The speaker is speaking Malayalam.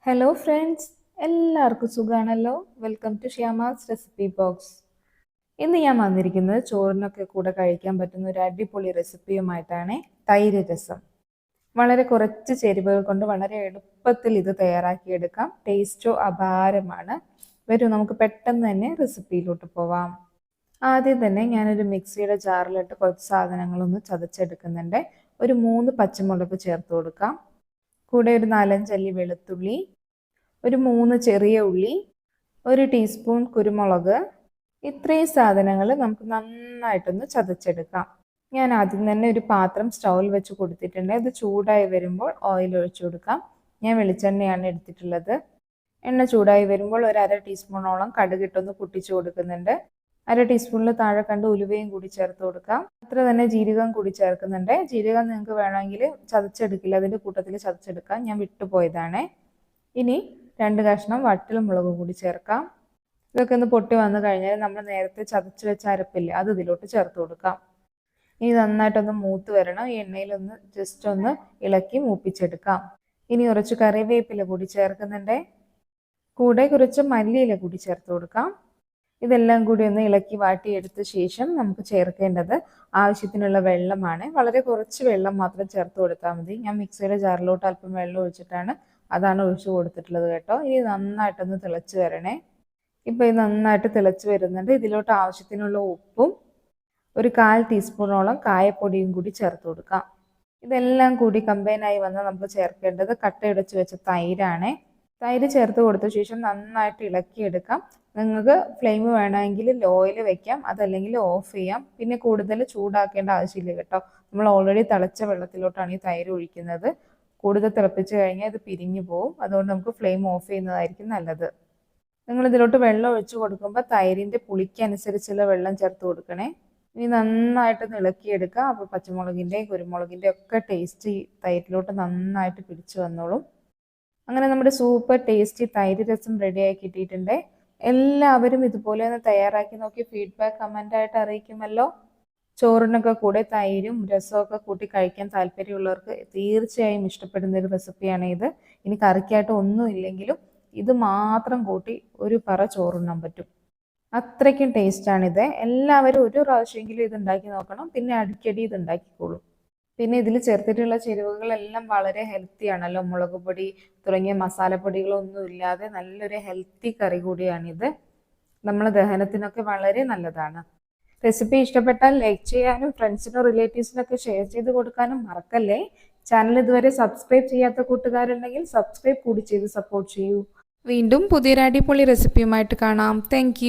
ഹലോ ഫ്രണ്ട്സ്, എല്ലാവർക്കും സുഖമാണല്ലോ. Welcome to Shyama's recipe box. ഇന്ന് ഞാൻ വന്നിരിക്കുന്നത് ചോറിനൊക്കെ കൂടെ കഴിക്കാൻ പറ്റുന്ന ഒരു അടിപൊളി റെസിപ്പിയുമായിട്ടാണ്. തൈര് രസം. വളരെ കുറച്ച് ചേരുവകൾ കൊണ്ട് വളരെ എളുപ്പത്തിൽ ഇത് തയ്യാറാക്കിയെടുക്കാം. ടേസ്റ്റോ അപാരമാണ്. വരൂ, നമുക്ക് പെട്ടെന്ന് തന്നെ റെസിപ്പിയിലോട്ട് പോവാം. ആദ്യം തന്നെ ഞാനൊരു മിക്സിയുടെ ജാറിലിട്ട് കുറച്ച് സാധനങ്ങളൊന്ന് ചതച്ചെടുക്കുന്നുണ്ട്. ഒരു 3 പച്ചമുളക് ചേർത്ത് കൊടുക്കാം. കൂടെ ഒരു 4-5 അല്ലി വെളുത്തുള്ളി, ഒരു 3 ചെറിയ ഉള്ളി, 1 ടീസ്പൂൺ കുരുമുളക്. ഇത്രയും സാധനങ്ങൾ നമുക്ക് നന്നായിട്ടൊന്ന് ചതച്ചെടുക്കാം. ഞാൻ ആദ്യം തന്നെ ഒരു പാത്രം സ്റ്റൗവിൽ വെച്ച് കൊടുത്തിട്ടുണ്ട്. ഇത് ചൂടായി വരുമ്പോൾ ഓയിൽ ഒഴിച്ചു കൊടുക്കാം. ഞാൻ വെളിച്ചെണ്ണയാണ് എടുത്തിട്ടുള്ളത്. എണ്ണ ചൂടായി വരുമ്പോൾ ഒരു 1/2 ടീസ്പൂണോളം കടുകിട്ടൊന്ന് പൊട്ടിച്ചു കൊടുക്കുന്നുണ്ട്. 1/2 ടീസ്പൂണിൽ താഴെ കണ്ട് ഉലുവയും കൂടി ചേർത്ത് കൊടുക്കാം. അത്ര തന്നെ ജീരകം കൂടി ചേർക്കുന്നുണ്ട്. ജീരകം നിങ്ങൾക്ക് വേണമെങ്കിൽ ചതച്ചെടുക്കില്ല, അതിൻ്റെ കൂട്ടത്തിൽ ചതച്ചെടുക്കാം. ഞാൻ വിട്ടുപോയതാണ്. ഇനി 2 കഷ്ണം വറ്റൽമുളക് കൂടി ചേർക്കാം. ഇതൊക്കെ ഒന്ന് പൊട്ടി വന്നു കഴിഞ്ഞാൽ നമ്മൾ നേരത്തെ ചതച്ച് വെച്ച അരപ്പില്ലേ, അത് ഇതിലോട്ട് ചേർത്ത് കൊടുക്കാം. ഇനി നന്നായിട്ടൊന്ന് മൂത്ത് വരണം. ഈ എണ്ണയിലൊന്ന് ജസ്റ്റ് ഒന്ന് ഇളക്കി മൂപ്പിച്ചെടുക്കാം. ഇനി കുറച്ച് കറിവേപ്പില കൂടി ചേർക്കുന്നുണ്ട്. കൂടെ കുറച്ച് മല്ലിയില കൂടി ചേർത്ത് കൊടുക്കാം. ഇതെല്ലാം കൂടി ഒന്ന് ഇളക്കി വാട്ടിയെടുത്ത ശേഷം നമുക്ക് ചേർക്കേണ്ടത് ആവശ്യത്തിനുള്ള വെള്ളമാണ്. വളരെ കുറച്ച് വെള്ളം മാത്രം ചേർത്ത് കൊടുത്താൽ മതി. ഞാൻ മിക്സിയുടെ ജാറിലോട്ട് അല്പം വെള്ളം ഒഴിച്ചിട്ടാണ് അതാണ് ഒഴിച്ചു കൊടുത്തിട്ടുള്ളത് കേട്ടോ. ഇനി നന്നായിട്ടൊന്ന് തിളച്ച് വരണേ. ഇപ്പോൾ ഇത് നന്നായിട്ട് തിളച്ച് വരുന്നുണ്ട്. ഇതിലോട്ട് ആവശ്യത്തിനുള്ള ഉപ്പും ഒരു 1/4 ടീസ്പൂണോളം കായപ്പൊടിയും കൂടി ചേർത്ത് കൊടുക്കാം. ഇതെല്ലാം കൂടി കമ്പൈനായി വന്നാൽ നമുക്ക് ചേർക്കേണ്ടത് കട്ടയുടച്ച് വെച്ച തൈരാണ്. തൈര് ചേർത്ത് കൊടുത്ത ശേഷം നന്നായിട്ട് ഇളക്കിയെടുക്കാം. നിങ്ങൾക്ക് ഫ്ലെയിം വേണമെങ്കിൽ ലോയിൽ വെക്കാം, അതല്ലെങ്കിൽ ഓഫ് ചെയ്യാം. പിന്നെ കൂടുതൽ ചൂടാക്കേണ്ട ആവശ്യമില്ല കേട്ടോ. നമ്മൾ ഓൾറെഡി തിളച്ച വെള്ളത്തിലോട്ടാണ് ഈ തൈര് ഒഴിക്കുന്നത്. കൂടുതൽ തിളപ്പിച്ച് കഴിഞ്ഞാൽ ഇത് പിരിഞ്ഞു പോകും. അതുകൊണ്ട് നമുക്ക് ഫ്ലെയിം ഓഫ് ചെയ്യുന്നതായിരിക്കും നല്ലത്. നിങ്ങൾ ഇതിലോട്ട് വെള്ളം ഒഴിച്ചു കൊടുക്കുമ്പോൾ തൈരിൻ്റെ പുളിക്കനുസരിച്ചുള്ള വെള്ളം ചേർത്ത് കൊടുക്കണേ. ഇനി നന്നായിട്ട് ഇളക്കിയെടുക്കുക. അപ്പോൾ പച്ചമുളകിൻ്റെയും കുരുമുളകിൻ്റെയും ഒക്കെ ടേസ്റ്റ് ഈ തൈരിലോട്ട് നന്നായിട്ട് പിടിച്ചു വന്നോളും. അങ്ങനെ നമ്മുടെ സൂപ്പർ ടേസ്റ്റി തൈര് രസം റെഡിയായി കിട്ടിയിട്ടുണ്ട്. എല്ലാവരും ഇതുപോലെ ഒന്ന് തയ്യാറാക്കി നോക്കി ഫീഡ്ബാക്ക് കമൻ്റായിട്ട് അറിയിക്കുമല്ലോ. ചോറിനൊക്കെ കൂടെ തൈരും രസമൊക്കെ കൂട്ടി കഴിക്കാൻ താല്പര്യമുള്ളവർക്ക് തീർച്ചയായും ഇഷ്ടപ്പെടുന്ന ഒരു റെസിപ്പിയാണ് ഇത്. ഇനി കറിക്കായിട്ട് ഒന്നും ഇല്ലെങ്കിലും ഇത് മാത്രം കൂട്ടി ഒരു പറ ചോറുണ്ണാൻ പറ്റും. അത്രയ്ക്കും ടേസ്റ്റാണിത്. എല്ലാവരും ഒരു പ്രാവശ്യമെങ്കിലും ഇത് ഉണ്ടാക്കി നോക്കണം. പിന്നെ അടിക്കടി ഇത് ഉണ്ടാക്കിക്കോളും. പിന്നെ ഇതിൽ ചേർത്തിട്ടുള്ള ചേരുവകളെല്ലാം വളരെ ഹെൽത്തി ആണല്ലോ. മുളക് പൊടി തുടങ്ങിയ മസാലപ്പൊടികളൊന്നും ഇല്ലാതെ നല്ലൊരു ഹെൽത്തി കറി കൂടിയാണിത്. നമ്മളെ ദഹനത്തിനൊക്കെ വളരെ നല്ലതാണ്. റെസിപ്പി ഇഷ്ടപ്പെട്ടാൽ ലൈക്ക് ചെയ്യാനും ഫ്രണ്ട്സിനോ റിലേറ്റീവ്സിനൊക്കെ ഷെയർ ചെയ്ത് കൊടുക്കാനും മറക്കല്ലേ. ചാനൽ ഇതുവരെ സബ്സ്ക്രൈബ് ചെയ്യാത്ത കൂട്ടുകാരുണ്ടെങ്കിൽ സബ്സ്ക്രൈബ് കൂടി ചെയ്ത് സപ്പോർട്ട് ചെയ്യൂ. വീണ്ടും പുതിയൊരു അടിപൊളി റെസിപ്പിയുമായിട്ട് കാണാം. താങ്ക്